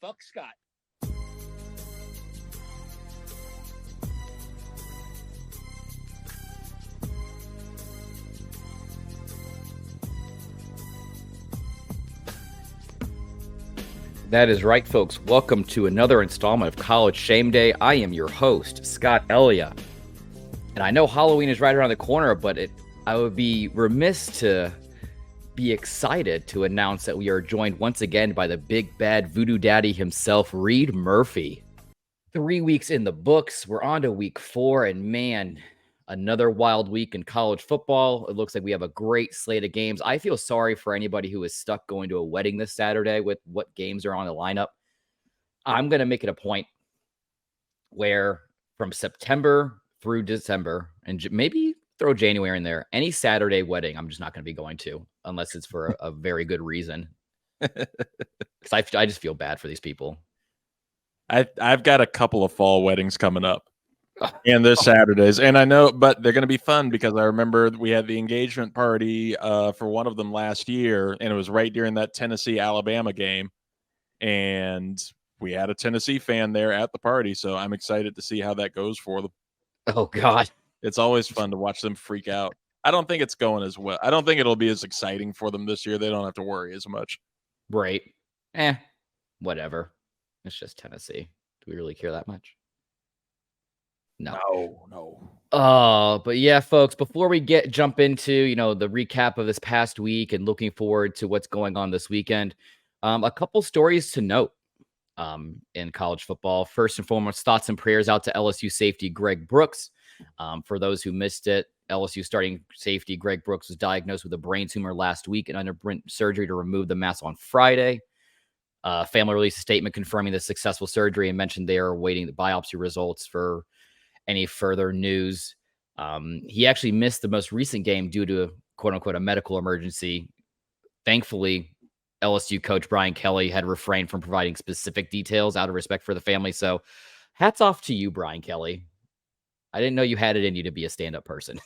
Fuck Scott. That is right, folks. Welcome to another installment of College Shame Day. I am your host, Scott Ellia. And I know Halloween is right around the corner, but I would be remiss to be excited to announce that we are joined once again by the big bad voodoo daddy himself, Reed Murphy. 3 weeks in the books. We're on to week 4, and man, another wild week in college football. It looks like we have a great slate of games. I feel sorry for anybody who is stuck going to a wedding this Saturday with what games are on the lineup. I'm going to make it a point where from September through December, and maybe throw January in there, any Saturday wedding, I'm just not going to be going to unless it's for a very good reason. Because I just feel bad for these people. I've got a couple of fall weddings coming up. And this Saturdays. And I know, but they're going to be fun because I remember we had the engagement party for one of them last year, and it was right during that Tennessee-Alabama game. And we had a Tennessee fan there at the party, so I'm excited to see how that goes for them. Oh, God. It's always fun to watch them freak out. I don't think it's going as well. I don't think it'll be as exciting for them this year. They don't have to worry as much. Right. Whatever. It's just Tennessee. Do we really care that much? No. But yeah, folks, before we jump into, the recap of this past week and looking forward to what's going on this weekend, a couple stories to note in college football. First and foremost, thoughts and prayers out to LSU safety Greg Brooks. For those who missed it, LSU starting safety Greg Brooks was diagnosed with a brain tumor last week and underwent surgery to remove the mass on Friday. Family released a statement confirming the successful surgery and mentioned they are awaiting the biopsy results for any further news. He actually missed the most recent game due to quote unquote a medical emergency. Thankfully, LSU coach Brian Kelly had refrained from providing specific details out of respect for the family. So hats off to you, Brian Kelly. I didn't know you had it in you to be a stand-up person.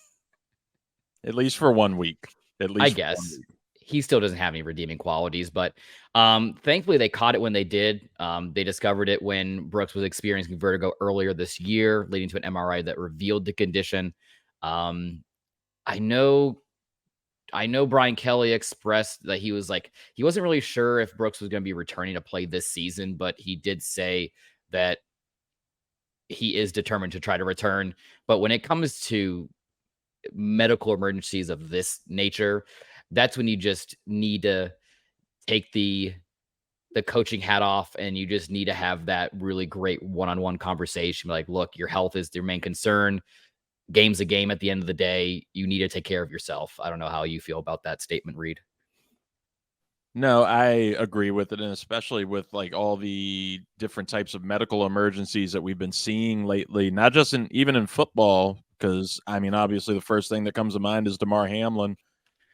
At least for 1 week. At least I guess. He still doesn't have any redeeming qualities, but thankfully they caught it when they did. They discovered it when Brooks was experiencing vertigo earlier this year, leading to an MRI that revealed the condition. I know Brian Kelly expressed that he wasn't really sure if Brooks was going to be returning to play this season, but he did say that he is determined to try to return. But when it comes to medical emergencies of this nature, that's when you just need to take the coaching hat off, and you just need to have that really great one-on-one conversation. Like, look, your health is your main concern. Game's a game at the end of the day. You need to take care of yourself. I don't know how you feel about that statement, Reed. No, I agree with it, and especially with like all the different types of medical emergencies that we've been seeing lately, not just even in football, because I mean, obviously the first thing that comes to mind is Damar Hamlin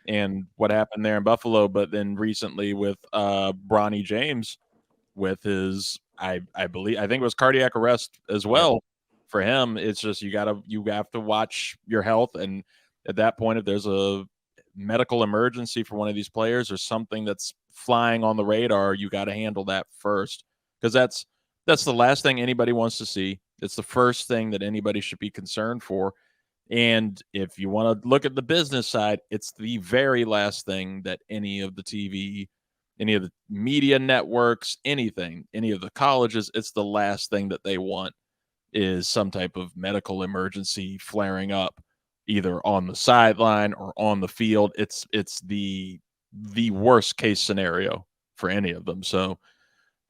and what happened there in Buffalo, but then recently with Bronny James with his I think it was cardiac arrest as well. For him, it's just you have to watch your health, and at that point, if there's a medical emergency for one of these players or something that's flying on the radar, you got to handle that first, because that's the last thing anybody wants to see. It's the first thing that anybody should be concerned for. And if you want to look at the business side, it's the very last thing that any of the TV, any of the media networks, anything, any of the colleges, it's the last thing that they want is some type of medical emergency flaring up either on the sideline or on the field. It's the worst case scenario for any of them. So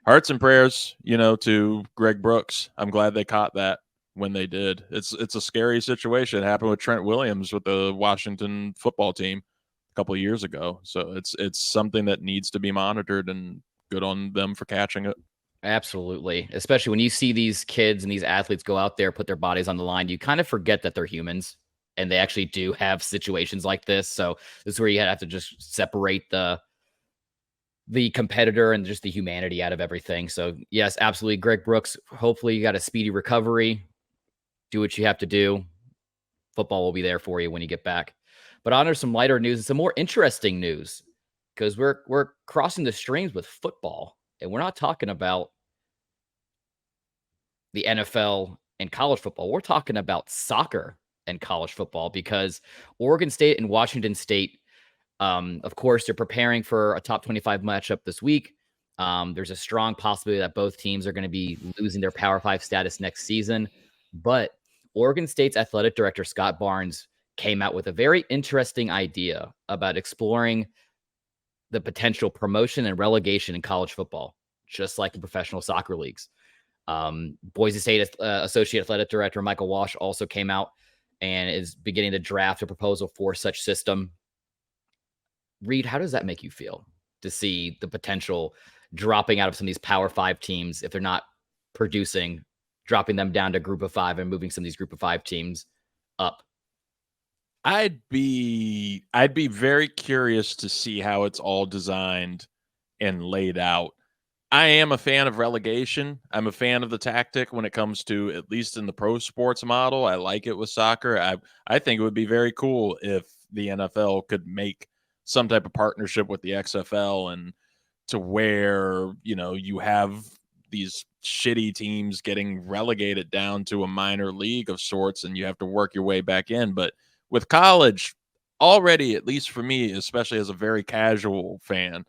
hearts and prayers, to Greg Brooks. I'm glad they caught that when they did. It's a scary situation. It happened with Trent Williams with the Washington football team a couple of years ago. So it's something that needs to be monitored, and good on them for catching it. Absolutely. Especially when you see these kids and these athletes go out there, put their bodies on the line, you kind of forget that they're humans and they actually do have situations like this. So this is where you have to just separate the competitor and just the humanity out of everything. So yes, absolutely. Greg Brooks, hopefully you got a speedy recovery. Do what you have to do. Football will be there for you when you get back. But on to some lighter news and some more interesting news, because we're crossing the streams with football, and we're not talking about the NFL and college football. We're talking about soccer and college football because Oregon State and Washington State, of course, they're preparing for a top 25 matchup this week. There's a strong possibility that both teams are going to be losing their Power 5 status next season. But Oregon State's athletic director, Scott Barnes, came out with a very interesting idea about exploring the potential promotion and relegation in college football, just like in professional soccer leagues. Boise State Associate Athletic Director Michael Walsh also came out and is beginning to draft a proposal for such system. Reed, how does that make you feel to see the potential dropping out of some of these Power 5 teams if they're not producing, dropping them down to Group of 5 and moving some of these Group of 5 teams up? I'd be very curious to see how it's all designed and laid out. I am a fan of relegation. I'm a fan of the tactic when it comes to, at least in the pro sports model. I like it with soccer. I think it would be very cool if the NFL could make some type of partnership with the XFL, and to where, you have these shitty teams getting relegated down to a minor league of sorts and you have to work your way back in. But with college, already, at least for me, especially as a very casual fan,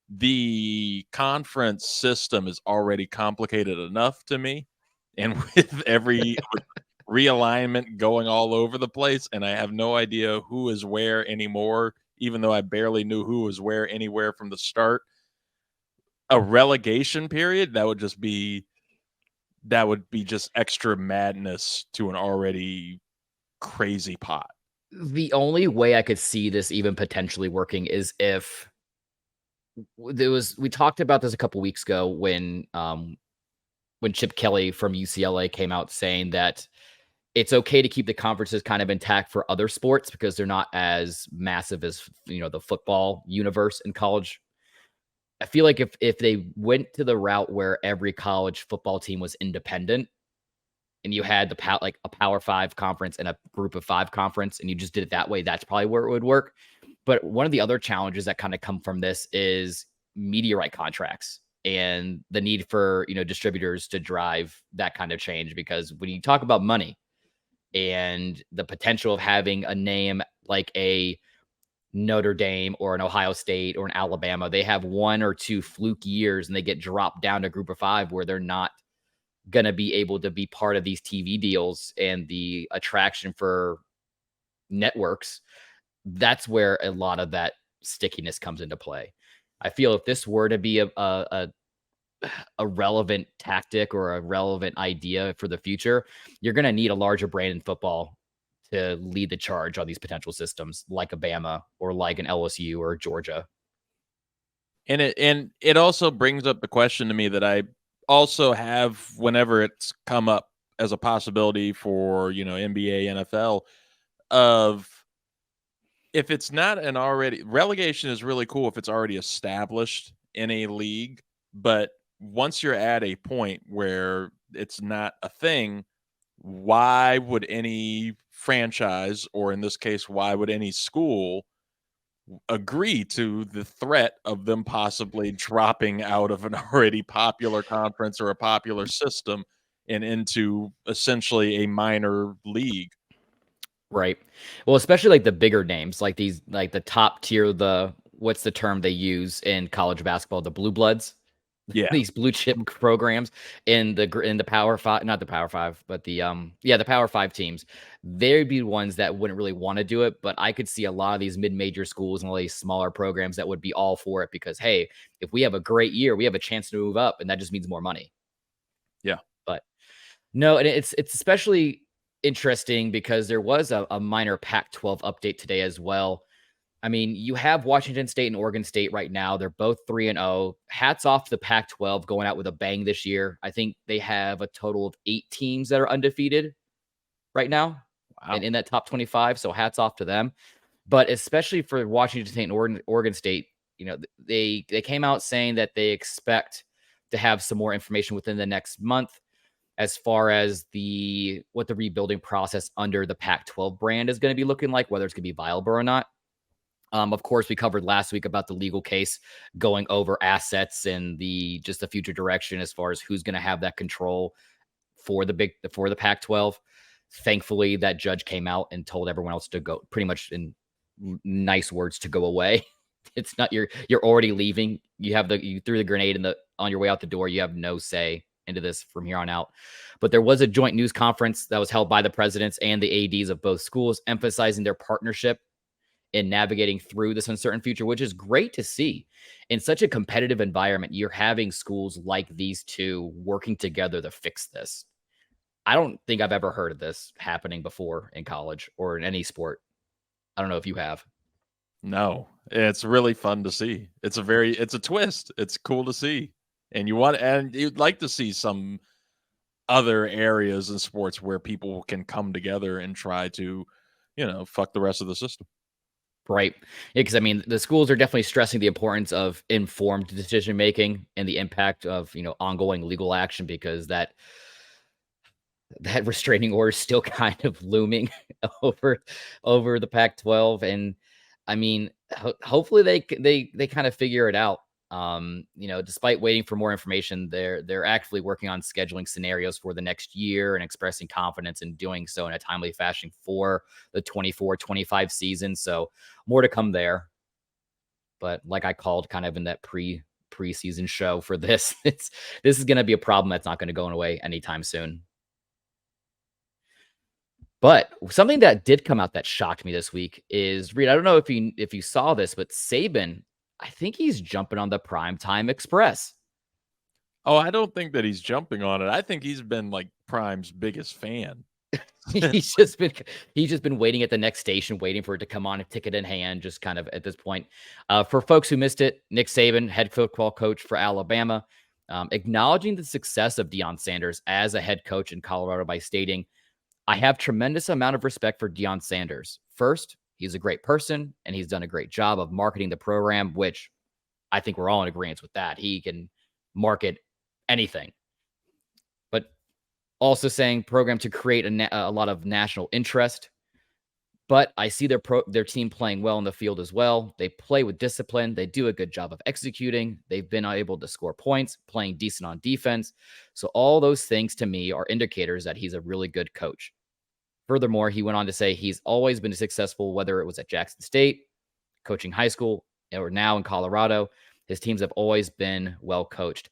the conference system is already complicated enough to me. And with every realignment going all over the place, and I have no idea who is where anymore, even though I barely knew who was where anywhere from the start, a relegation period, that would be just extra madness to an already crazy pot. The only way I could see this even potentially working is if we talked about this a couple weeks ago when Chip Kelly from UCLA came out saying that it's okay to keep the conferences kind of intact for other sports because they're not as massive as the football universe in college. I feel like if they went to the route where every college football team was independent and you had like a Power 5 conference and a Group of 5 conference and you just did it that way, that's probably where it would work. But one of the other challenges that kind of come from this is media right contracts and the need for, distributors to drive that kind of change. Because when you talk about money and the potential of having a name like a Notre Dame or an Ohio State or an Alabama, they have one or two fluke years and they get dropped down to Group of 5 where they're not going to be able to be part of these TV deals and the attraction for networks. That's where a lot of that stickiness comes into play. I feel if this were to be a relevant tactic or a relevant idea for the future, you're going to need a larger brand in football to lead the charge on these potential systems like a Bama or like an LSU or Georgia. And it also brings up the question to me that I also have whenever it's come up as a possibility for, NBA, NFL, of if it's not an already, relegation is really cool if it's already established in a league, but once you're at a point where it's not a thing, why would any franchise, or in this case, why would any school agree to the threat of them possibly dropping out of an already popular conference or a popular system and into essentially a minor league? Right. Well, especially like the bigger names, like the top tier, what's the term they use in college basketball? The blue bloods, Yeah. these blue chip programs in the Power 5, not the Power 5, but the Power 5 teams. They'd be ones that wouldn't really want to do it, but I could see a lot of these mid-major schools and all these smaller programs that would be all for it because, hey, if we have a great year, we have a chance to move up, and that just means more money. Yeah. But no, and it's especially interesting because there was a minor Pac-12 update today as well. I mean, you have Washington State and Oregon State right now. They're both 3-0. Hats off to the Pac-12 going out with a bang this year. I think they have a total of 8 teams that are undefeated right now and in that top 25. So hats off to them. But especially for Washington State and Oregon State, they came out saying that they expect to have some more information within the next month as far as what the rebuilding process under the Pac-12 brand is going to be looking like, whether it's going to be viable or not. Of course, we covered last week about the legal case going over assets and the future direction as far as who's going to have that control for the Pac-12. Thankfully, that judge came out and told everyone else to go, pretty much in nice words, to go away. It's not you're already leaving. You threw the grenade on your way out the door. You have no say into this from here on out. But there was a joint news conference that was held by the presidents and the ADs of both schools, emphasizing their partnership in navigating through this uncertain future, which is great to see. In such a competitive environment, you're having schools like these two working together to fix this. I don't think I've ever heard of this happening before in college or in any sport. I don't know if you have. No, it's really fun to see. It's a twist. It's cool to see. And you'd like to see some other areas in sports where people can come together and try to, fuck the rest of the system. Right. Yeah, because I mean, the schools are definitely stressing the importance of informed decision making and the impact of, ongoing legal action, because that restraining order is still kind of looming over the Pac-12. And I mean, hopefully they kind of figure it out. Despite waiting for more information, they're actively working on scheduling scenarios for the next year and expressing confidence in doing so in a timely fashion for the 24-25 season. So more to come there. But like I called kind of in that preseason show for this, this is going to be a problem that's not going to go away anytime soon. But something that did come out that shocked me this week is, Reed, I don't know if you saw this, but Saban, I think he's jumping on the Primetime Express. Oh, I don't think that he's jumping on it. I think he's been like Prime's biggest fan. he's just been waiting at the next station, waiting for it to come on, a ticket in hand, just kind of at this point. For folks who missed it, Nick Saban, head football coach for Alabama, acknowledging the success of Deion Sanders as a head coach in Colorado by stating, "I have tremendous amount of respect for Deion Sanders. First, he's a great person, and he's done a great job of marketing the program," which I think we're all in agreement with that. He can market anything. But also saying program to create a lot of national interest. But I see their team playing well in the field as well. They play with discipline. They do a good job of executing. They've been able to score points, playing decent on defense. So all those things to me are indicators that he's a really good coach. Furthermore, he went on to say he's always been successful, whether it was at Jackson State, coaching high school, or now in Colorado. His teams have always been well coached.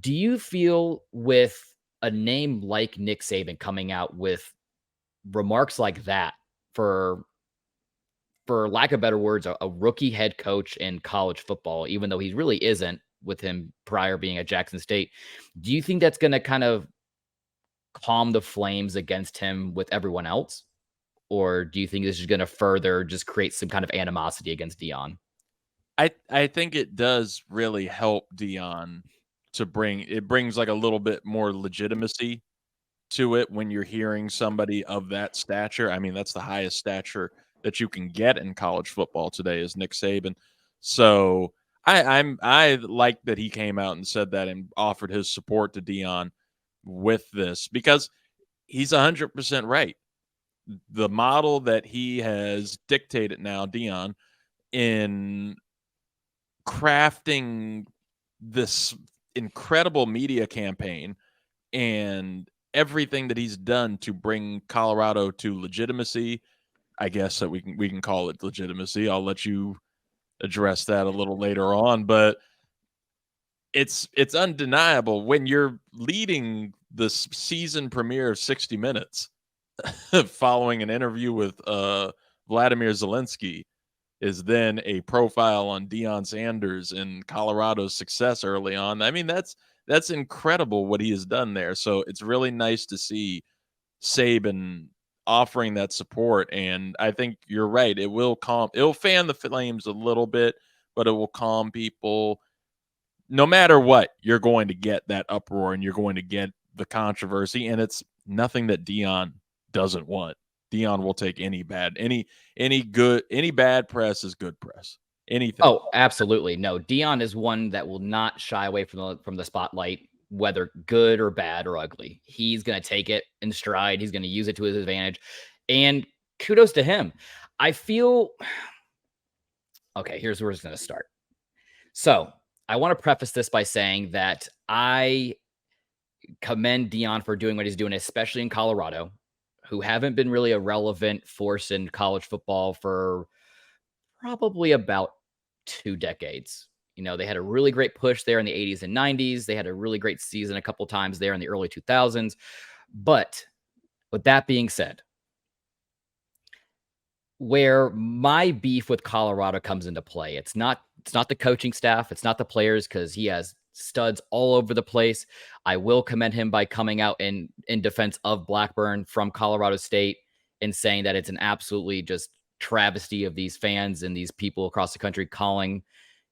Do you feel with a name like Nick Saban coming out with remarks like that for lack of better words, a rookie head coach in college football, even though he really isn't, with him prior being at Jackson State, do you think that's going to kind of calm the flames against him with everyone else? Or do you think this is going to further just create some kind of animosity against Deion? I think it does really help Deion brings like a little bit more legitimacy to it when you're hearing somebody of that stature. I mean, that's the highest stature that you can get in college football today is Nick Saban. So I like that he came out and said that and offered his support to Deion with this, because he's 100% right. The model that he has dictated now, Deion, in crafting this incredible media campaign and everything that he's done to bring Colorado to legitimacy. I guess that we can call it legitimacy. I'll let you address that a little later on, but it's undeniable when you're leading the season premiere of 60 Minutes following an interview with Vladimir Zelensky is then a profile on Deion Sanders and Colorado's success early on. I mean, that's incredible what he has done there. So it's really nice to see Saban offering that support. And I think you're right. It'll fan the flames a little bit, but it will calm people. No matter what, you're going to get that uproar and you're going to get the controversy. And it's nothing that Deion doesn't want. Deion will take any bad press is good press. Anything. Oh, absolutely. No, Deion is one that will not shy away from the spotlight, whether good or bad or ugly. He's going to take it in stride. He's going to use it to his advantage. And kudos to him. I feel okay, here's where it's going to start. So, I want to preface this by saying that I commend Deion for doing what he's doing, especially in Colorado, who haven't been really a relevant force in college football for probably about 2 decades. They had a really great push there in the 80s and 90s. They had a really great season a couple times there in the early 2000s. But with that being said, where my beef with Colorado comes into play, it's not the coaching staff, it's not the players, because he has studs all over the place. I will commend him by coming out in defense of Blackburn from Colorado State and saying that it's an absolutely just travesty of these fans and these people across the country calling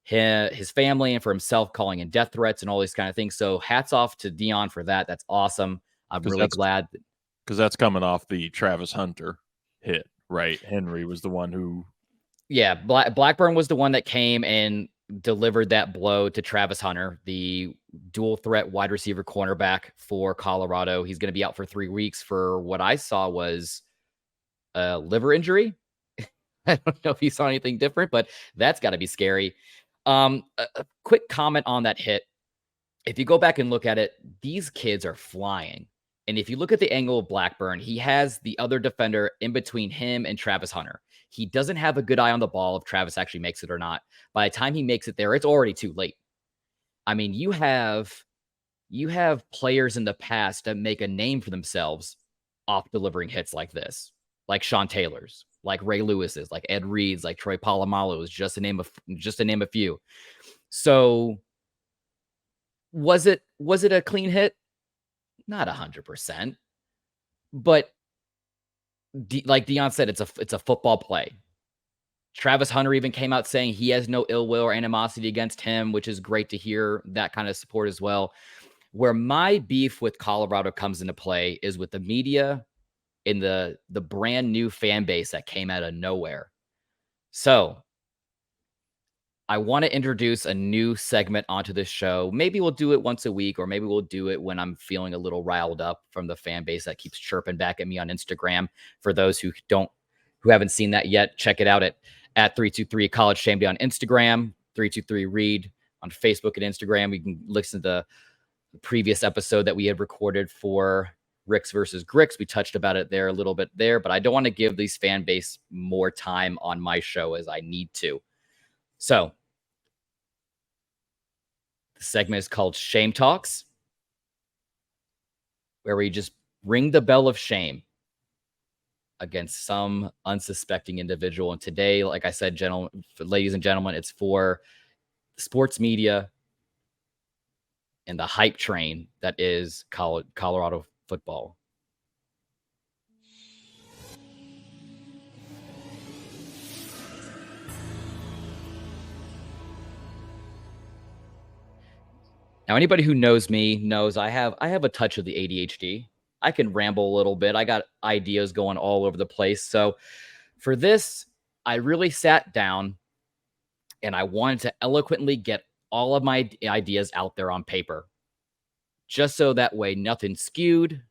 his family and for himself calling in death threats and all these kind of things. So hats off to Deion for that. That's awesome. I'm really glad. Because that's coming off the Travis Hunter hit, right? Henry was the one who... Yeah, Blackburn was the one that came and delivered that blow to Travis Hunter, the dual threat wide receiver cornerback for Colorado. He's going to be out for 3 weeks for what I saw was a liver injury. I don't know if you saw anything different, but that's got to be scary. A quick comment on that hit. If you go back and look at it, these kids are flying. And if you look at the angle of Blackburn, he has the other defender in between him and Travis Hunter. He doesn't have a good eye on the ball if Travis actually makes it or not. By the time he makes it there, it's already too late. I mean, you have players in the past that make a name for themselves off delivering hits like this, like Sean Taylor's, like Ray Lewis's, like Ed Reed's, like Troy Polamalu's, just to name a few. So was it a clean hit? Not 100%, but like Deion said, it's a football play. Travis Hunter even came out saying he has no ill will or animosity against him, which is great to hear that kind of support as well. Where my beef with Colorado comes into play is with the media and the brand new fan base that came out of nowhere. So I want to introduce a new segment onto this show. Maybe we'll do it once a week, or maybe we'll do it when I'm feeling a little riled up from the fan base that keeps chirping back at me on Instagram. For those who haven't seen that yet, check it out at 323 College Shame Day on Instagram, 323 Read on Facebook and Instagram. You can listen to the previous episode that we had recorded for Ricks versus Gricks. We touched about it there a little bit there, but I don't want to give these fan base more time on my show as I need to. So the segment is called Shame Talks, where we just ring the bell of shame against some unsuspecting individual. And today, like I said, ladies and gentlemen, it's for sports media and the hype train that is Colorado football. Now, anybody who knows me knows I have a touch of the ADHD. I can ramble a little bit. I got ideas going all over the place. So for this, I really sat down and I wanted to eloquently get all of my ideas out there on paper, just so that way nothing's skewed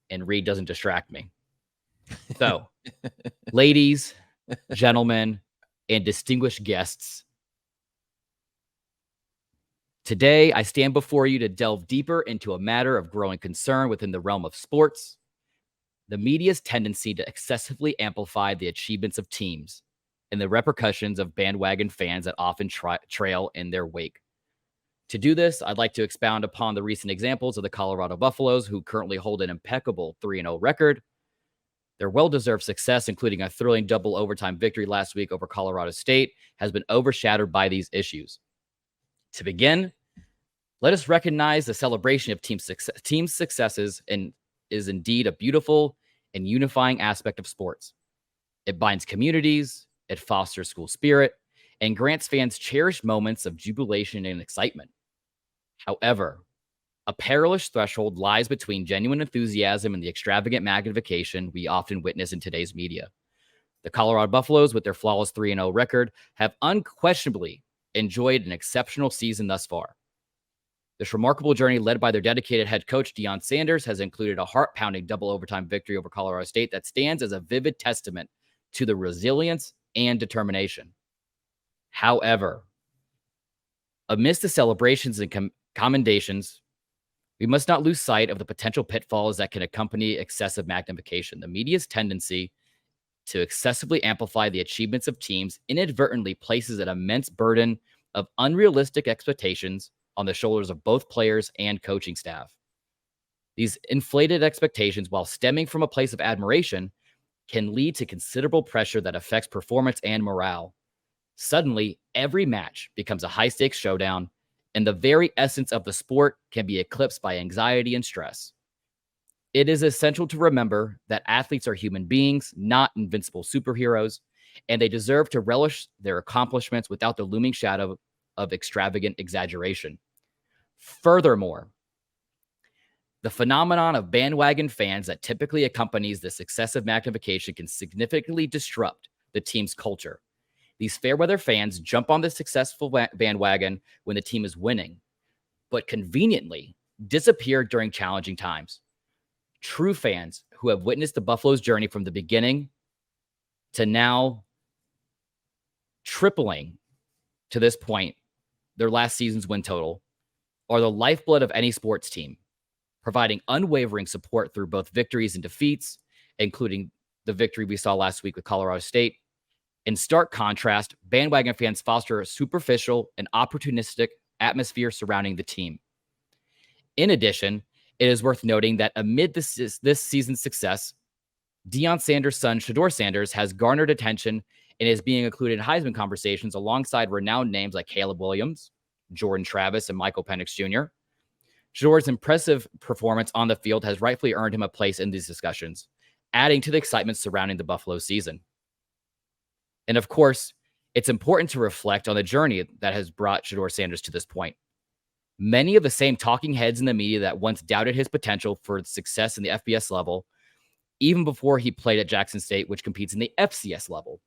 and Reed doesn't distract me. So, ladies, gentlemen, and distinguished guests, today, I stand before you to delve deeper into a matter of growing concern within the realm of sports: the media's tendency to excessively amplify the achievements of teams and the repercussions of bandwagon fans that often trail in their wake. To do this, I'd like to expound upon the recent examples of the Colorado Buffaloes, who currently hold an impeccable 3-0 record. Their well-deserved success, including a thrilling double overtime victory last week over Colorado State, has been overshadowed by these issues. To begin, let us recognize the celebration of team successes and is indeed a beautiful and unifying aspect of sports. It binds communities, it fosters school spirit, and grants fans cherished moments of jubilation and excitement. However, a perilous threshold lies between genuine enthusiasm and the extravagant magnification we often witness in today's media. The Colorado Buffaloes, with their flawless 3-0 record, have unquestionably enjoyed an exceptional season thus far. This remarkable journey, led by their dedicated head coach, Deion Sanders, has included a heart-pounding double overtime victory over Colorado State that stands as a vivid testament to the resilience and determination. However, amidst the celebrations and commendations, We must not lose sight of the potential pitfalls that can accompany excessive magnification. The media's tendency to excessively amplify the achievements of teams inadvertently places an immense burden of unrealistic expectations on the shoulders of both players and coaching staff. These inflated expectations, while stemming from a place of admiration, can lead to considerable pressure that affects performance and morale. Suddenly, every match becomes a high-stakes showdown, and the very essence of the sport can be eclipsed by anxiety and stress. It is essential to remember that athletes are human beings, not invincible superheroes, and they deserve to relish their accomplishments without the looming shadow of extravagant exaggeration. Furthermore, the phenomenon of bandwagon fans that typically accompanies this excessive magnification can significantly disrupt the team's culture. These fair-weather fans jump on the successful bandwagon when the team is winning, but conveniently disappear during challenging times. True fans who have witnessed the Buffalo's journey from the beginning to now tripling to this point their last season's win total are the lifeblood of any sports team, providing unwavering support through both victories and defeats, including the victory we saw last week with Colorado State. In stark contrast, bandwagon fans foster a superficial and opportunistic atmosphere surrounding the team. In addition, it is worth noting that amid this season's success, Deion Sanders' son, Shedeur Sanders, has garnered attention and is being included in Heisman conversations alongside renowned names like Caleb Williams, Jordan Travis, and Michael Penix Jr. Shedeur's impressive performance on the field has rightfully earned him a place in these discussions, adding to the excitement surrounding the Buffalo season. And of course, it's important to reflect on the journey that has brought Shedeur Sanders to this point. Many of the same talking heads in the media that once doubted his potential for success in the FBS level, even before he played at Jackson State, which competes in the FCS level.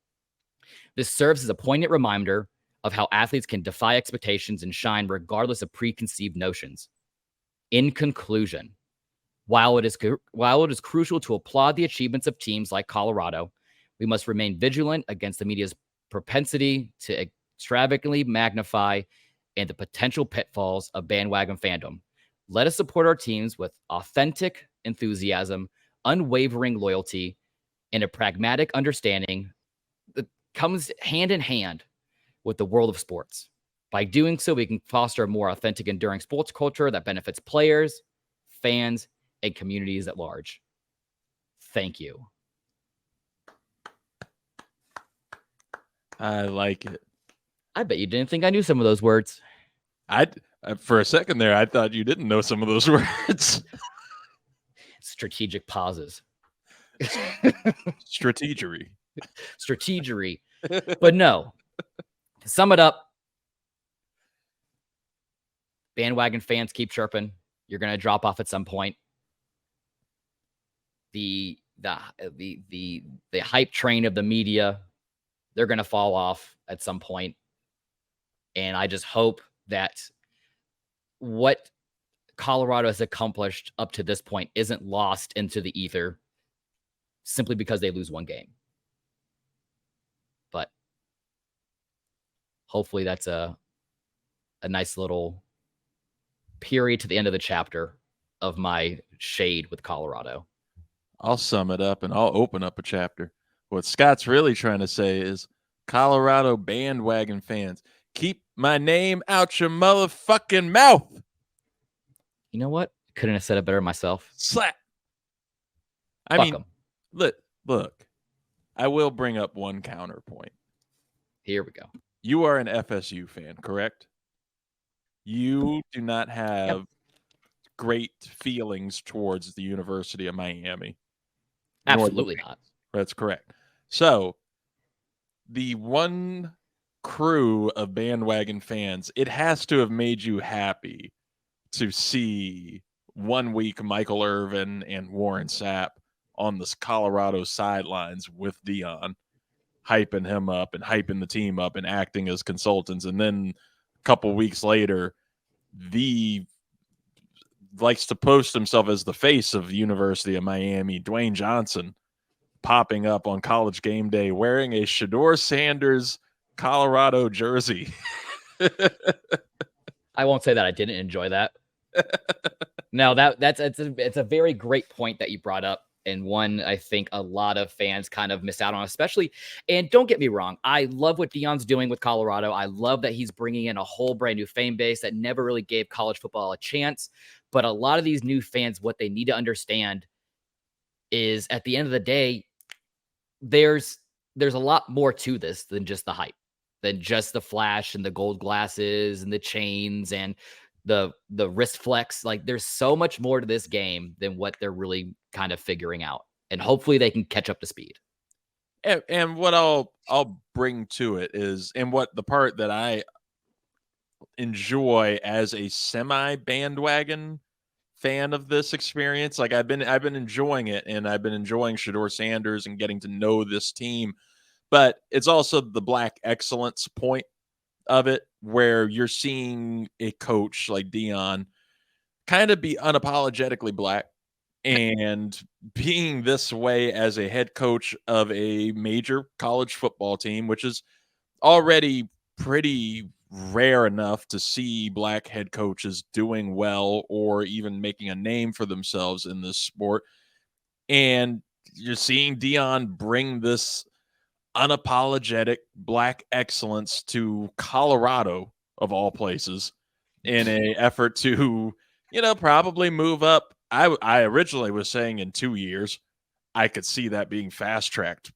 This serves as a poignant reminder of how athletes can defy expectations and shine regardless of preconceived notions. In conclusion, while it is crucial to applaud the achievements of teams like Colorado, we must remain vigilant against the media's propensity to extravagantly magnify and the potential pitfalls of bandwagon fandom. Let us support our teams with authentic enthusiasm, unwavering loyalty, and a pragmatic understanding that comes hand in hand with the world of sports. By doing so, we can foster a more authentic, enduring sports culture that benefits players, fans, and communities at large. Thank you. I like it. I bet you didn't think I knew some of those words. For a second there, I thought you didn't know some of those words. Strategic pauses. Strategery. Strategery. But no, to sum it up, bandwagon fans keep chirping. You're going to drop off at some point. The hype train of the media, they're going to fall off at some point. And I just hope that what Colorado has accomplished up to this point isn't lost into the ether simply because they lose one game. But hopefully that's a nice little period to the end of the chapter of my shade with Colorado. I'll sum it up and I'll open up a chapter. What Scott's really trying to say is, Colorado bandwagon fans, keep my name out your motherfucking mouth. You know what? Couldn't have said it better myself. Slap. I Fuck mean, 'em. look, I will bring up one counterpoint. Here we go. You are an FSU fan, correct? You do not have great feelings towards the University of Miami. Absolutely not. That's correct. So, the one crew of bandwagon fans, it has to have made you happy to see 1 week Michael Irvin and Warren Sapp on the Colorado sidelines with Deion, hyping him up and hyping the team up and acting as consultants. And then a couple weeks later, likes to post himself as the face of the University of Miami, Dwayne Johnson, popping up on College Game Day wearing a Shedeur Sanders Colorado jersey. I won't say that I didn't enjoy that. No, it's a very great point that you brought up, and one I think a lot of fans kind of miss out on, especially. And don't get me wrong, I love what Deion's doing with Colorado. I love that he's bringing in a whole brand new fan base that never really gave college football a chance. But a lot of these new fans, what they need to understand is, at the end of the day, there's a lot more to this than just the hype, than just the flash and the gold glasses and the chains and the wrist flex. Like, there's so much more to this game than what they're really kind of figuring out. And hopefully they can catch up to speed. And what I'll bring to it is, and what the part that I enjoy as a semi bandwagon fan of this experience, like I've been enjoying it, and I've been enjoying Shedeur Sanders and getting to know this team, but it's also the black excellence point of it, where you're seeing a coach like Deion kind of be unapologetically black, and being this way as a head coach of a major college football team, which is already pretty rare enough to see black head coaches doing well or even making a name for themselves in this sport. And you're seeing Deion bring this unapologetic black excellence to Colorado, of all places, in a effort to, probably move up. I originally was saying in 2 years. I could see that being fast tracked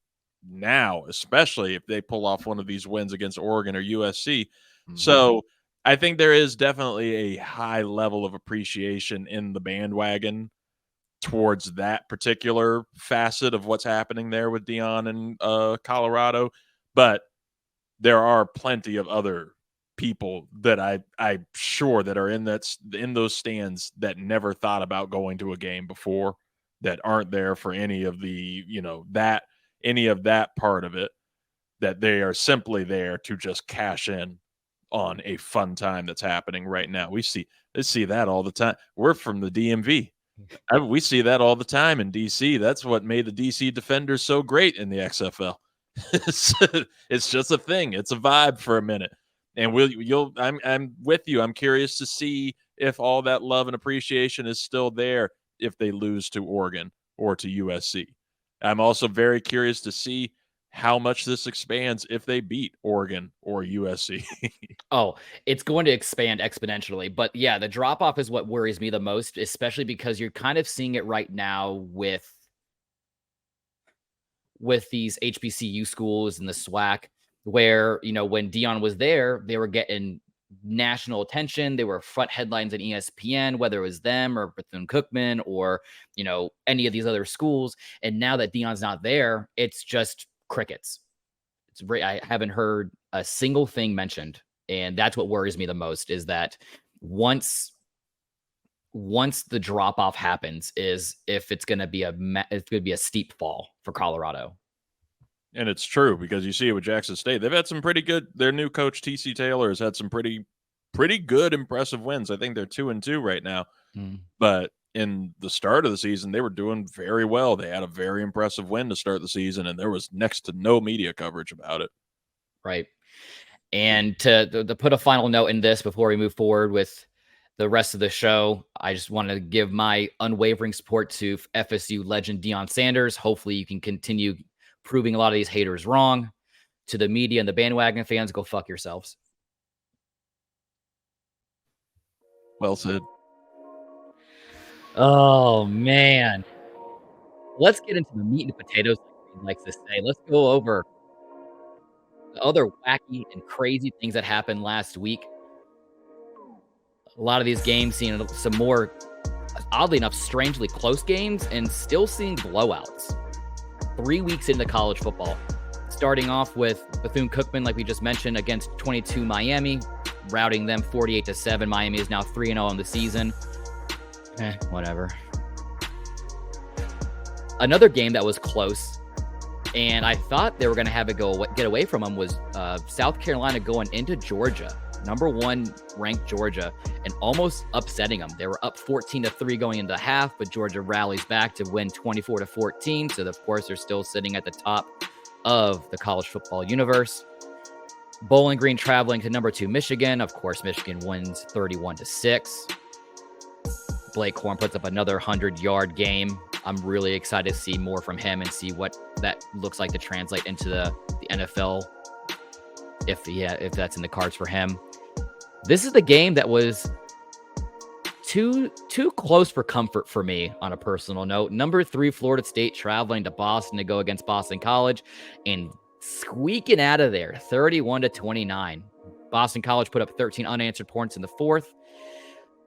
now, especially if they pull off one of these wins against Oregon or USC. Mhm. So I think there is definitely a high level of appreciation in the bandwagon towards that particular facet of what's happening there with Deion and Colorado. But there are plenty of other people that I'm sure that are in those stands that never thought about going to a game before, that aren't there for any of the, any of that part of it, that they are simply there to just cash in on a fun time that's happening right now. We see that all the time. We're from the DMV. We see that all the time in DC. That's what made the DC Defenders so great in the XFL. It's just a thing. It's a vibe for a minute. And I'm with you. I'm curious to see if all that love and appreciation is still there if they lose to Oregon or to USC. I'm also very curious to see how much this expands if they beat Oregon or USC. Oh, it's going to expand exponentially. But yeah, the drop off is what worries me the most, especially because you're kind of seeing it right now with these HBCU schools and the SWAC, where, when Deion was there, they were getting national attention. They were front headlines on ESPN, whether it was them or Bethune-Cookman or, any of these other schools. And now that Deion's not there, it's just crickets. I haven't heard a single thing mentioned. And that's what worries me the most, is that once the drop off happens, is if it's going to be a steep fall for Colorado. And it's true, because you see it with Jackson State. They've had some pretty good. Their new coach TC Taylor has had some pretty good, impressive wins. I think they're 2-2 right now. But in the start of the season, they were doing very well. They had a very impressive win to start the season, and there was next to no media coverage about it. Right. And to put a final note in this before we move forward with the rest of the show, I just want to give my unwavering support to FSU legend Deion Sanders. Hopefully you can continue proving a lot of these haters wrong. To the media and the bandwagon fans, go fuck yourselves. Well said. Oh, man. Let's get into the meat and potatoes, like he likes to say. Let's go over the other wacky and crazy things that happened last week. A lot of these games seeing some more, oddly enough, strangely close games, and still seeing blowouts. 3 weeks into college football. Starting off with Bethune-Cookman, like we just mentioned, against 22 Miami, routing them 48-7. Miami is now 3-0 on the season. Whatever. Another game that was close, and I thought they were going to have it get away from them, was South Carolina going into Georgia, number 1 ranked Georgia, and almost upsetting them. They were up 14-3 going into half, but Georgia rallies back to win 24-14. So of course they're still sitting at the top of the college football universe. Bowling Green traveling to number 2 Michigan. Of course, Michigan wins 31-6. Blake Horn puts up another 100-yard game. I'm really excited to see more from him and see what that looks like to translate into the NFL, if that's in the cards for him. This is the game that was too close for comfort for me on a personal note. Number 3, Florida State traveling to Boston to go against Boston College and squeaking out of there, 31-29. Boston College put up 13 unanswered points in the fourth.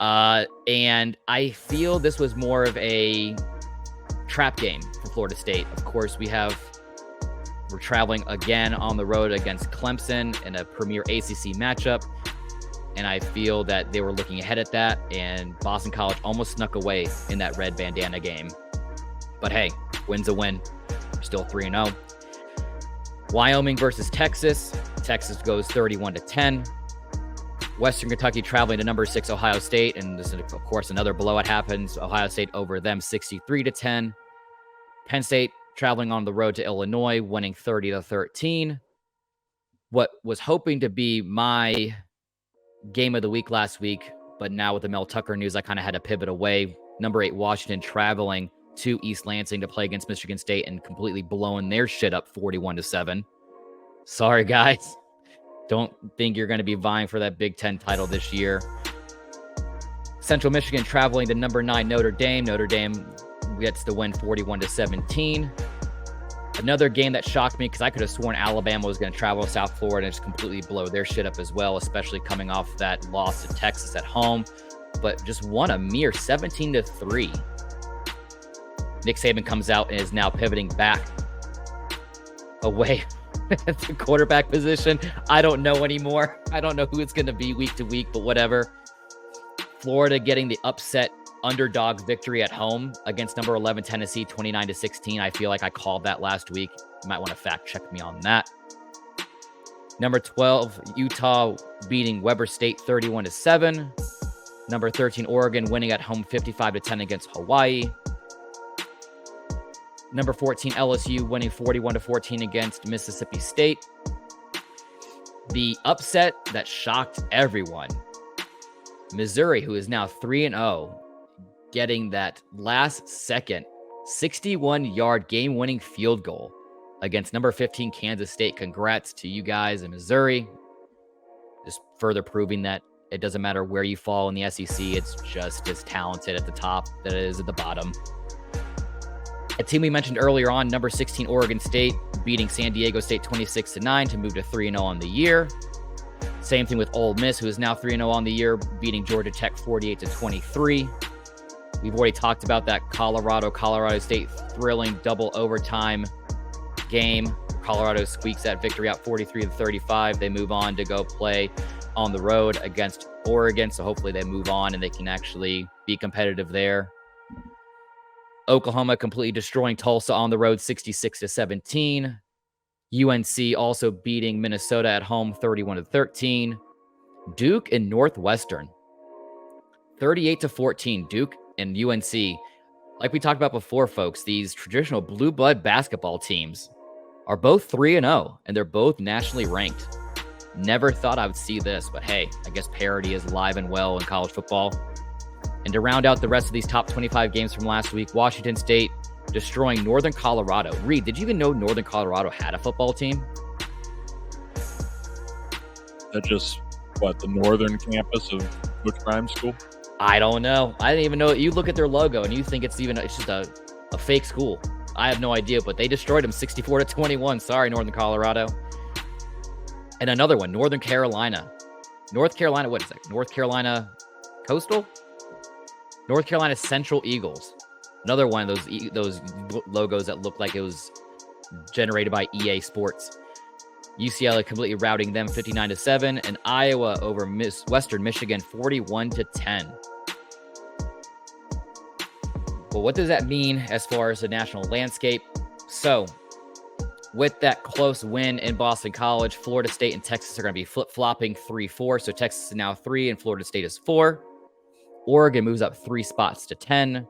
And I feel this was more of a trap game for Florida State. Of course, we're traveling again on the road against Clemson in a premier ACC matchup. And I feel that they were looking ahead at that, and Boston College almost snuck away in that red bandana game. But hey, win's a win. We're still 3-0. Wyoming versus Texas. Texas goes 31-10. Western Kentucky traveling to number 6 Ohio State, and this is, of course, another blowout happens. Ohio State over them 63-10. Penn State traveling on the road to Illinois, winning 30-13. What was hoping to be my game of the week last week, but now with the Mel Tucker news, I kind of had to pivot away. Number 8 Washington traveling to East Lansing to play against Michigan State and completely blowing their shit up 41-7. Sorry, guys. Don't think you're going to be vying for that Big Ten title this year. Central Michigan traveling to number 9 Notre Dame. Notre Dame gets the win 41-17. Another game that shocked me because I could have sworn Alabama was going to travel to South Florida and just completely blow their shit up as well, especially coming off that loss to Texas at home, but just won a mere 17-3. Nick Saban comes out and is now pivoting back away at the quarterback position. I don't know anymore. I don't know who it's going to be week to week, but whatever. Florida getting the upset underdog victory at home against number 11 Tennessee 29-16. I feel like I called that last week. You might want to fact check me on that. Number 12 Utah beating Weber State 31-7. Number 13 Oregon winning at home 55-10 against Hawaii. Number 14 LSU winning 41-14 against Mississippi State. The upset that shocked everyone, Missouri, who is now 3-0, getting that last second 61-yard game-winning field goal against number 15 Kansas State. Congrats to you guys in Missouri. Just further proving that it doesn't matter where you fall in the SEC. It's just as talented at the top that it is at the bottom. A team we mentioned earlier on, number 16 Oregon State, beating San Diego State 26-9 to move to 3-0 on the year. Same thing with Ole Miss, who is now 3-0 on the year, beating Georgia Tech 48-23. We've already talked about that Colorado State thrilling double overtime game. Colorado squeaks that victory out 43-35. They move on to go play on the road against Oregon. So hopefully they move on and they can actually be competitive there. Oklahoma completely destroying Tulsa on the road 66-17. UNC also beating Minnesota at home 31-13. Duke and Northwestern 38-14. Duke and UNC. Like we talked about before, folks, these traditional blue blood basketball teams are both 3-0 and they're both nationally ranked. Never thought I would see this, but hey, I guess parity is alive and well in college football. And to round out the rest of these top 25 games from last week, Washington State destroying Northern Colorado. Reed, did you even know Northern Colorado had a football team? That's just, the northern campus of which rhyme school? I don't know. I didn't even know. You look at their logo and you think it's just a fake school. I have no idea, but they destroyed them 64-21. Sorry, Northern Colorado. And another one, Northern Carolina. North Carolina, what is that? North Carolina Coastal? North Carolina Central Eagles. Another one of those logos that looked like it was generated by EA Sports. UCLA completely routing them 59-7, and Iowa over Western Michigan 41-10. Well, what does that mean as far as the national landscape? So, with that close win in Boston College, Florida State and Texas are going to be flip-flopping 3-4. So Texas is now 3 and Florida State is 4. Oregon moves up 3 spots to 10.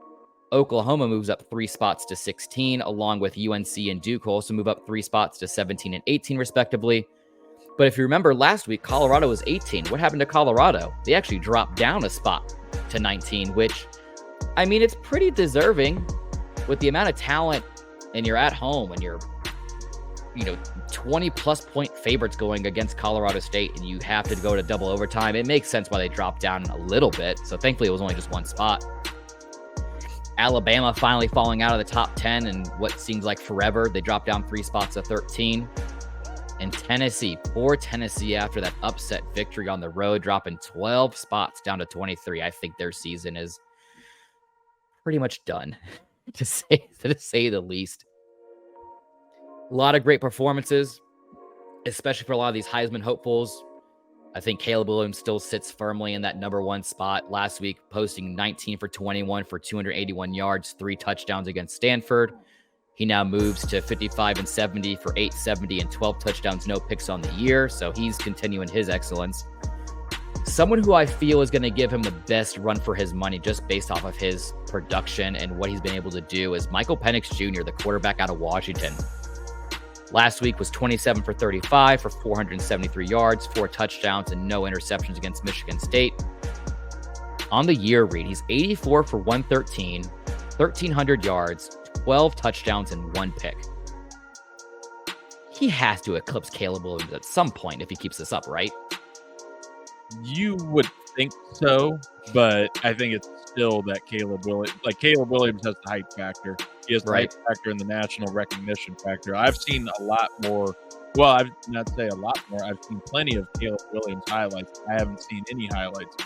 Oklahoma moves up 3 spots to 16, along with UNC and Duke who also move up 3 spots to 17 and 18, respectively. But if you remember last week, Colorado was 18. What happened to Colorado? They actually dropped down a spot to 19, which I mean, it's pretty deserving with the amount of talent, and you're at home and you're, 20 plus point favorites going against Colorado State, and you have to go to double overtime. It makes sense why they dropped down a little bit. So thankfully it was only just one spot. Alabama finally falling out of the top 10 in what seems like forever. They dropped down 3 spots to 13. And Tennessee, poor Tennessee, after that upset victory on the road, dropping 12 spots down to 23. I think their season is pretty much done, to say the least. A lot of great performances, especially for a lot of these Heisman hopefuls. I think Caleb Williams still sits firmly in that number 1 spot. Last week, posting 19 for 21 for 281 yards, 3 touchdowns against Stanford. He now moves to 55 and 70 for 870 and 12 touchdowns, no picks on the year. So he's continuing his excellence. Someone who I feel is going to give him the best run for his money just based off of his production and what he's been able to do is Michael Penix Jr., the quarterback out of Washington. Last week was 27 for 35 for 473 yards, 4 touchdowns, and no interceptions against Michigan State. On the year read, he's 84 for 113, 1,300 yards, 12 touchdowns, and 1 pick. He has to eclipse Caleb Williams at some point if he keeps this up, right? You would think so, but I think it's still that Caleb Williams has the hype factor. He has the hype factor and the national recognition factor. I've seen a lot more. Well, I've not say a lot more. I've seen plenty of Caleb Williams highlights. I haven't seen any highlights.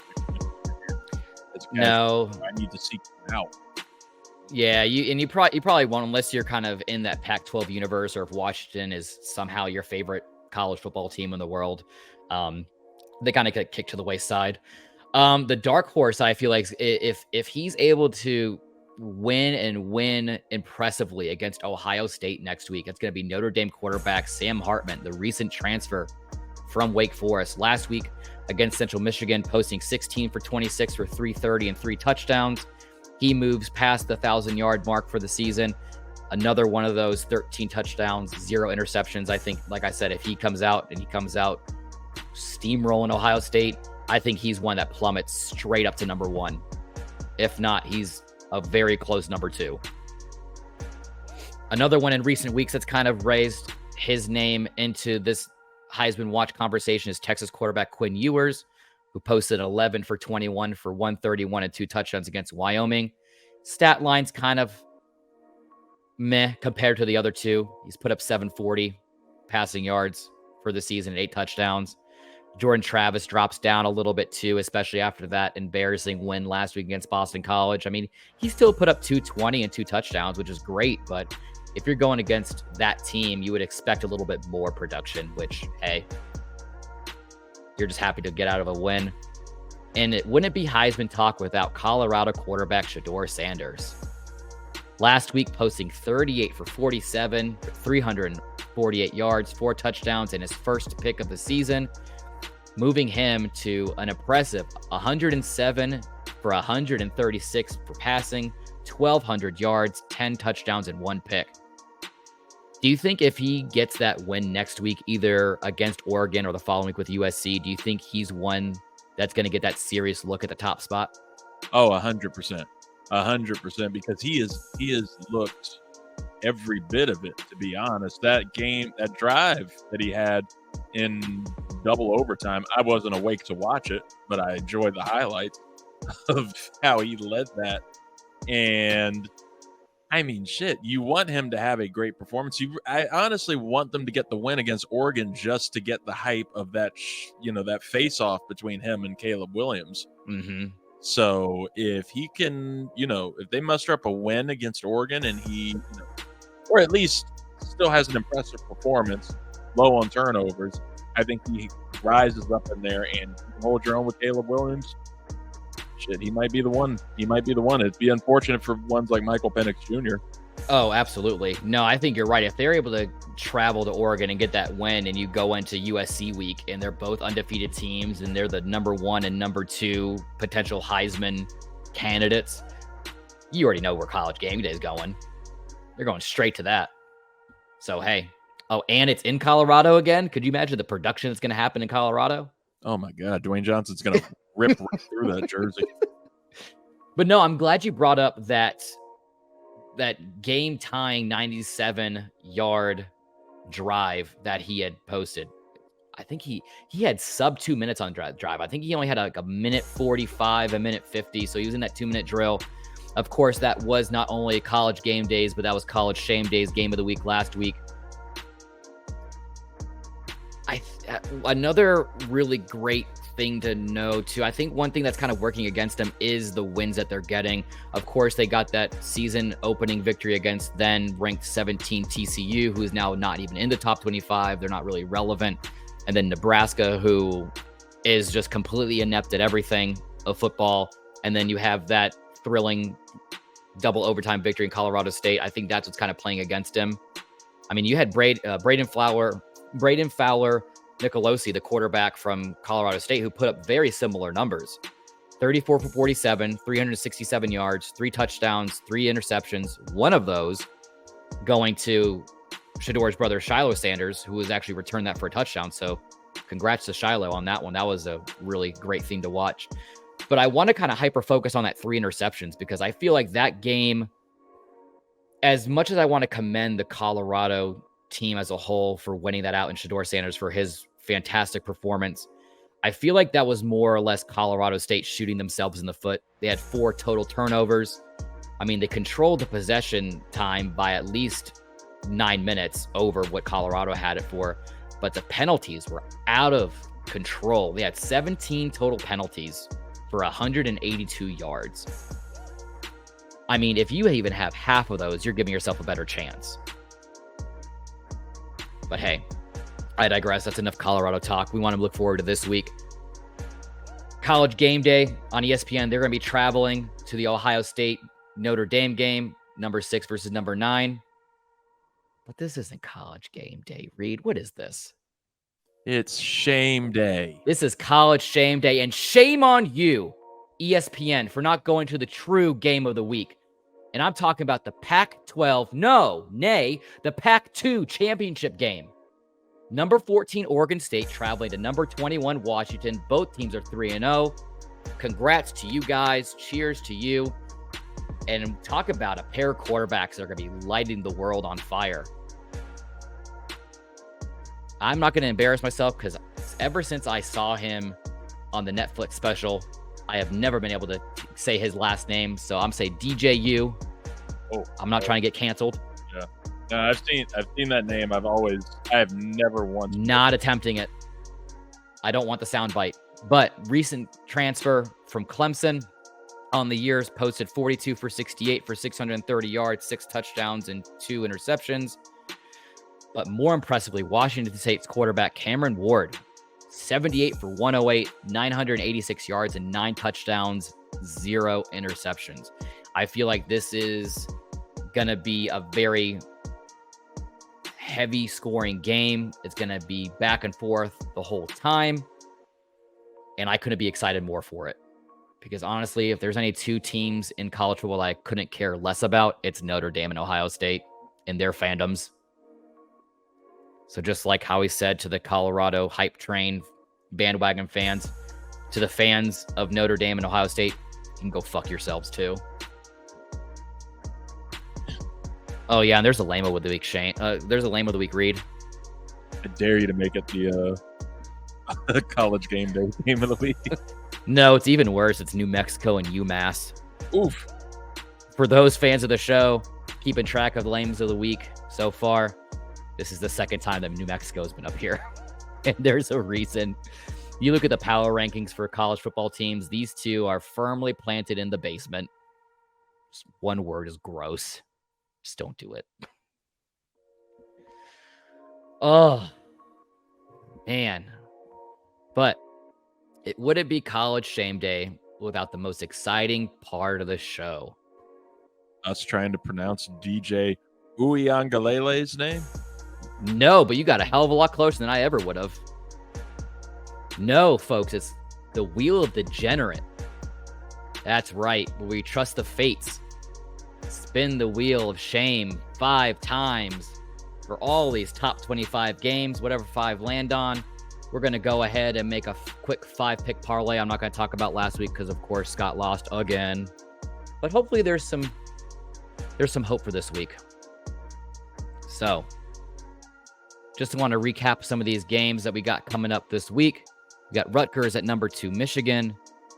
No, I need to seek them out. Yeah, you probably won't unless you're kind of in that Pac-12 universe, or if Washington is somehow your favorite college football team in the world. They kind of get kicked to the wayside. The dark horse, I feel like, if he's able to win impressively against Ohio State next week, it's going to be Notre Dame quarterback Sam Hartman, the recent transfer from Wake Forest. Last week against Central Michigan, posting 16 for 26 for 330 and 3 touchdowns. He moves past the 1,000-yard mark for the season. Another one of those 13 touchdowns, 0 interceptions. I think, like I said, if he comes out steamrolling Ohio State, I think he's one that plummets straight up to number 1. If not, he's a very close number 2. Another one in recent weeks that's kind of raised his name into this Heisman watch conversation is Texas quarterback Quinn Ewers, who posted 11 for 21 for 131 and 2 touchdowns against Wyoming. Stat line's kind of meh compared to the other two. He's put up 740 passing yards for the season and 8 touchdowns. Jordan Travis drops down a little bit too, especially after that embarrassing win last week against Boston College. I mean, he still put up 220 and 2 touchdowns, which is great, but if you're going against that team, you would expect a little bit more production, which, hey, you're just happy to get out of a win. And it wouldn't be Heisman talk without Colorado quarterback Shedeur Sanders. Last week, posting 38 for 47, 348 yards, 4 touchdowns, and his first pick of the season, moving him to an impressive 107 for 136 for passing, 1,200 yards, 10 touchdowns, and 1 pick. Do you think if he gets that win next week, either against Oregon or the following week with USC, do you think he's one that's going to get that serious look at the top spot? Oh, 100%. 100%, because he has looked every bit of it, to be honest. That drive that he had in double overtime, I wasn't awake to watch it, but I enjoyed the highlights of how he led that. And I mean, shit, you want him to have a great performance. I honestly want them to get the win against Oregon just to get the hype of that, that face-off between him and Caleb Williams. Mm-hmm. So if he can, if they muster up a win against Oregon and he, or at least still has an impressive performance, low on turnovers, I think he rises up in there and you can hold your own with Caleb Williams. Shit, he might be the one. It'd be unfortunate for ones like Michael Penix Jr. Oh, absolutely. No, I think you're right. If they're able to travel to Oregon and get that win and you go into USC week and they're both undefeated teams and they're the number 1 and number 2 potential Heisman candidates, you already know where College Game Day is going. They're going straight to that. So, hey. Oh, and it's in Colorado again? Could you imagine the production that's going to happen in Colorado? Oh, my God. Dwayne Johnson's going to rip right through that jersey. But no, I'm glad you brought up that game tying 97-yard drive that he had posted. I think he had sub 2 minutes on drive. I think he only had like a minute 45, a minute 50. So he was in that 2-minute drill. Of course, that was not only college game days, but that was college shame days game of the week last week. Another really great thing to know too. I think one thing that's kind of working against them is the wins that they're getting. Of course, they got that season opening victory against then ranked 17 TCU, who is now not even in the top 25. They're not really relevant. And then Nebraska, who is just completely inept at everything of football. And then you have that thrilling double overtime victory in Colorado State. I think that's what's kind of playing against him. I mean, you had Braden Fowler Nicolosi, the quarterback from Colorado State, who put up very similar numbers. 34 for 47, 367 yards, 3 touchdowns, 3 interceptions. One of those going to Shador's brother, Shiloh Sanders, who has actually returned that for a touchdown. So congrats to Shiloh on that one. That was a really great thing to watch. But I want to kind of hyper-focus on that 3 interceptions because I feel like that game, as much as I want to commend the Colorado team as a whole for winning that out and Shador Sanders for his fantastic performance, I feel like that was more or less Colorado State shooting themselves in the foot. They had 4 total turnovers. I mean, they controlled the possession time by at least 9 minutes over what Colorado had it for, but the penalties were out of control. They had 17 total penalties for 182 yards. I mean, if you even have half of those, you're giving yourself a better chance. But hey, I digress. That's enough Colorado talk. We want to look forward to this week. College game day on ESPN. They're going to be traveling to the Ohio State Notre Dame game, number 6 versus number 9. But this isn't college game day, Reed. What is this? It's shame day. This is college shame day, and shame on you, ESPN, for not going to the true game of the week. And I'm talking about the Pac-12, the Pac-2 championship game. Number 14 Oregon State traveling to number 21 Washington. Both teams are 3-0. Congrats to you guys. Cheers to you. And talk about a pair of quarterbacks that are going to be lighting the world on fire. I'm not going to embarrass myself because ever since I saw him on the Netflix special, I have never been able to say his last name. So I'm saying DJU. I'm not trying to get canceled. Yeah. No, I've seen that name. I have never once. Not attempting it. I don't want the soundbite. But recent transfer from Clemson on the years posted 42 for 68 for 630 yards, 6 touchdowns, and 2 interceptions. But more impressively, Washington State's quarterback Cameron Ward, 78 for 108, 986 yards, and 9 touchdowns, 0 interceptions. I feel like this is going to be a very heavy scoring game. It's going to be back and forth the whole time. And I couldn't be excited more for it. Because honestly, if there's any 2 teams in college football I couldn't care less about, it's Notre Dame and Ohio State and their fandoms. So just like how he said to the Colorado hype train bandwagon fans, to the fans of Notre Dame and Ohio State, you can go fuck yourselves too. Oh yeah, and there's a lame-o of the week, Shane. There's a lame of the week, Reed. I dare you to make it the college game day game of the week. No, it's even worse. It's New Mexico and UMass. Oof. For those fans of the show, keeping track of the lames of the week so far, this is the second time that New Mexico has been up here. And there's a reason. You look at the power rankings for college football teams, these two are firmly planted in the basement. Just one word is gross. Just don't do it. Oh, man. But it wouldn't be college shame day without the most exciting part of the show. Us trying to pronounce DJ Uiagalele's name? No, but you got a hell of a lot closer than I ever would have. No, folks, it's the Wheel of Degenerate. That's right, where we trust the fates. Spin the wheel of shame 5 times for all these top 25 games, whatever 5 land on. We're going to go ahead and make a quick 5-pick parlay. I'm not going to talk about last week because, of course, Scott lost again. but hopefully there's some hope for this week. So, just want to recap some of these games that we got coming up this week. We got Rutgers at number 2, Michigan.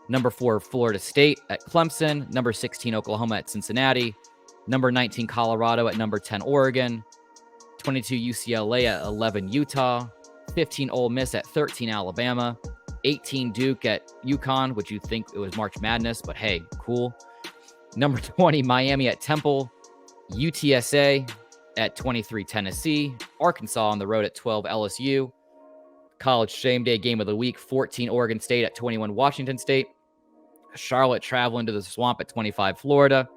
Number 4, Florida State at Clemson. Number 16, Oklahoma at Cincinnati. Number 19, Colorado at number 10, Oregon. 22, UCLA at 11, Utah. 15, Ole Miss at 13, Alabama. 18, Duke at UConn, which you think it was March Madness, but hey, cool. Number 20, Miami at Temple. UTSA at 23, Tennessee. Arkansas on the road at 12, LSU. College Shame Day game of the week, 14, Oregon State at 21, Washington State. Charlotte traveling to the swamp at 25, Florida.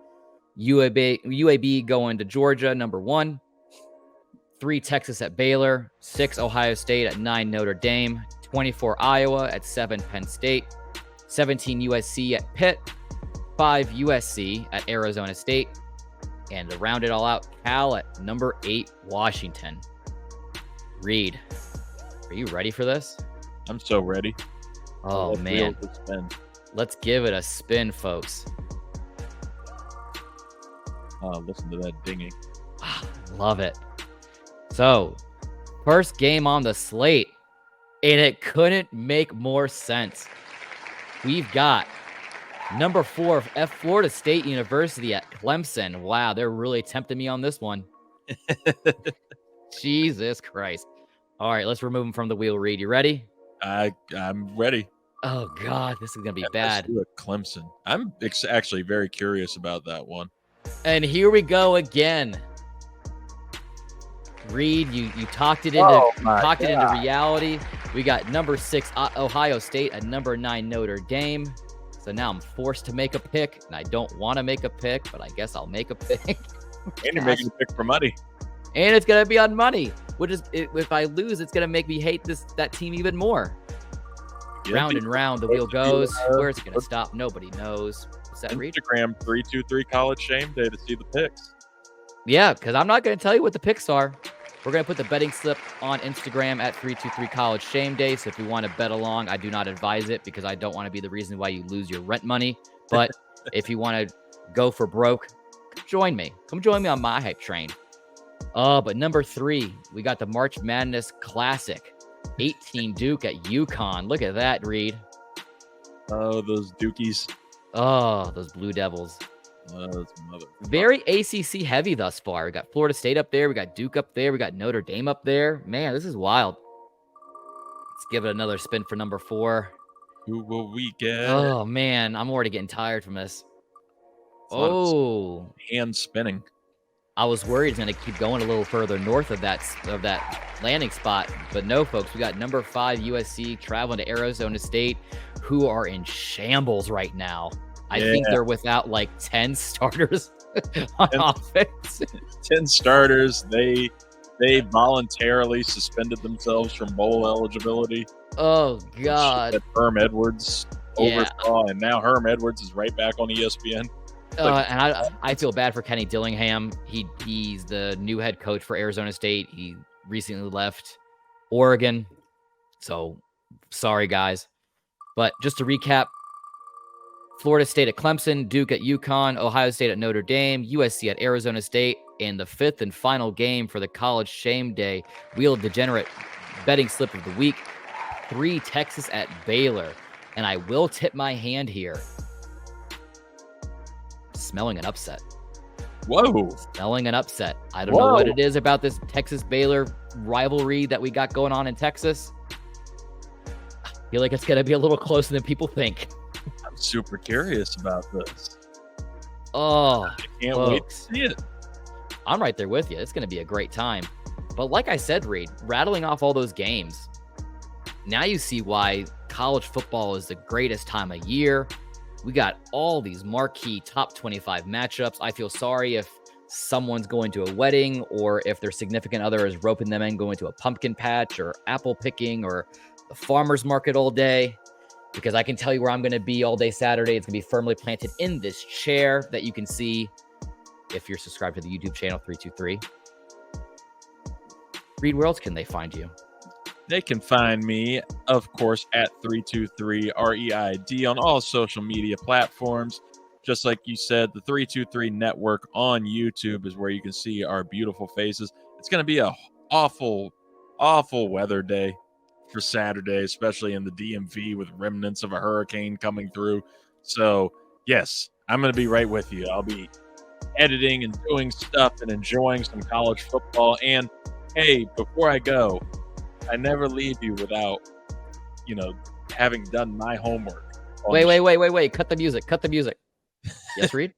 UAB going to Georgia, number 1. 3, Texas at Baylor. 6, Ohio State at 9, Notre Dame. 24, Iowa at 7, Penn State. 17, USC at Pitt. 5, USC at Arizona State. And to round it all out, Cal at number 8, Washington. Reed, are you ready for this? I'm so ready. Oh, man. Let's give it a spin, folks. Oh, listen to that dinging. Love it. So, first game on the slate, and it couldn't make more sense. We've got number 4, Florida State University at Clemson. Wow, they're really tempting me on this one. Jesus Christ. All right, let's remove him from the wheel, Reed. You ready? I'm ready. Oh, God, this is going to be bad. Clemson. I'm actually very curious about that one. And here we go again. Reed, you talked it into reality. We got number 6 Ohio State and number 9 Notre Dame. So now I'm forced to make a pick, and I don't want to make a pick, but I guess I'll make a pick. And you're making a pick for money. And it's gonna be on money, which is if I lose, it's gonna make me hate that team even more. Yeah, round and round the wheel goes. Where's it gonna stop? Nobody knows. What's that, Reed? Instagram 323 College Shame Day to see the picks. Yeah, because I'm not gonna tell you what the picks are. We're going to put the betting slip on Instagram at 323 College Shame Day. So if you want to bet along, I do not advise it because I don't want to be the reason why you lose your rent money. But if you want to go for broke, come join me. Come join me on my hype train. But number 3, we got the March Madness Classic. 18 Duke at UConn. Look at that, Reed. Oh, those Dukies. Oh, those Blue Devils. Very ACC heavy thus far. We got Florida State up there. We got Duke up there. We got Notre Dame up there. Man, this is wild. Let's give it another spin for number 4. Who will we get? Oh, man. I'm already getting tired from this. Oh. Hand spinning. I was worried it's going to keep going a little further north of that landing spot. But no, folks. We got number 5 USC traveling to Arizona State, who are in shambles right now. I think they're without like 10 starters on offense. 10 starters. They voluntarily suspended themselves from bowl eligibility. Oh, God. Herm Edwards oversaw, and now Herm Edwards is right back on ESPN. And I feel bad for Kenny Dillingham. He's the new head coach for Arizona State. He recently left Oregon. So, sorry, guys. But just to recap, Florida State at Clemson, Duke at UConn, Ohio State at Notre Dame, USC at Arizona State, and the 5th and final game for the College Shame Day Wheel of Degenerate betting slip of the week, 3 Texas at Baylor. And I will tip my hand here. Smelling an upset. Whoa. Smelling an upset. I don't know what it is about this Texas-Baylor rivalry that we got going on in Texas. I feel like it's going to be a little closer than people think. I'm super curious about this. Oh, I can't wait to see it. I'm right there with you. It's going to be a great time. But like I said, Reed, rattling off all those games, now you see why college football is the greatest time of year. We got all these marquee top 25 matchups. I feel sorry if someone's going to a wedding or if their significant other is roping them in going to a pumpkin patch or apple picking or the farmer's market all day. Because I can tell you where I'm going to be all day Saturday. It's going to be firmly planted in this chair that you can see if you're subscribed to the YouTube channel 323. Reed, where else can they find you? They can find me, of course, at 323REID on all social media platforms. just like you said, the 323 Network on YouTube is where you can see our beautiful faces. It's going to be a awful, awful weather day for Saturday, especially in the DMV with remnants of a hurricane coming through. So, yes, I'm going to be right with you. I'll be editing and doing stuff and enjoying some college football. And hey, before I go, I never leave you without, having done my homework. Wait. Cut the music. Yes, Reed?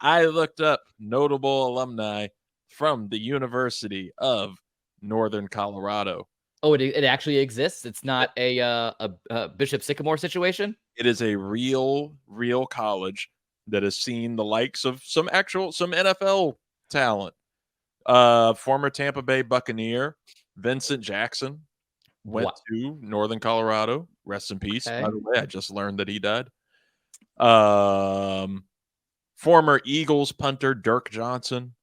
I looked up notable alumni from the University of Northern Colorado. Oh, it actually exists? It's not a Bishop Sycamore situation? It is a real college that has seen the likes of some NFL talent. Former Tampa Bay Buccaneer Vincent Jackson went to Northern Colorado. Rest in peace. Okay. By the way, I just learned that he died. Former Eagles punter Dirk Johnson.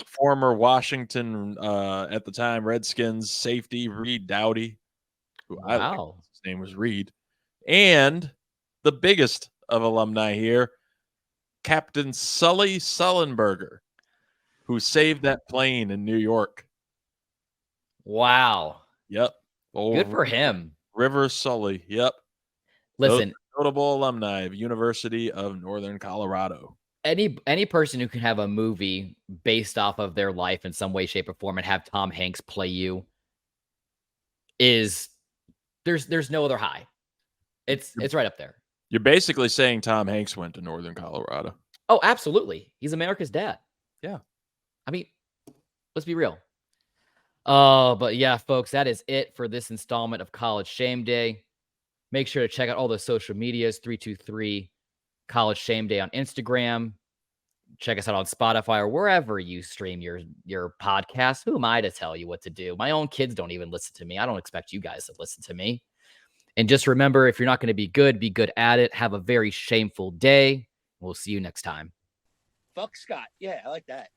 Former Washington, at the time, Redskins safety Reed Dowdy, who I like, his name was Reed. And the biggest of alumni here, Captain Sully Sullenberger, who saved that plane in New York. Wow. Yep. Good for him. River Sully. Yep. Listen, notable alumni of University of Northern Colorado. Any person who can have a movie based off of their life in some way, shape, or form and have Tom Hanks play you is there's no other high. It's right up there. You're basically saying Tom Hanks went to Northern Colorado. Oh, absolutely. He's America's dad. Yeah. I mean, let's be real. But yeah, folks, that is it for this installment of College Shame Day. Make sure to check out all the social medias, 323 College Shame Day on Instagram. Check us out on Spotify or wherever you stream your podcast. Who am I to tell you what to do? My own kids don't even listen to me. I don't expect you guys to listen to me. And just remember, if you're not going to be good at it. Have a very shameful day. We'll see you next time. Fuck Scott. Yeah, I like that.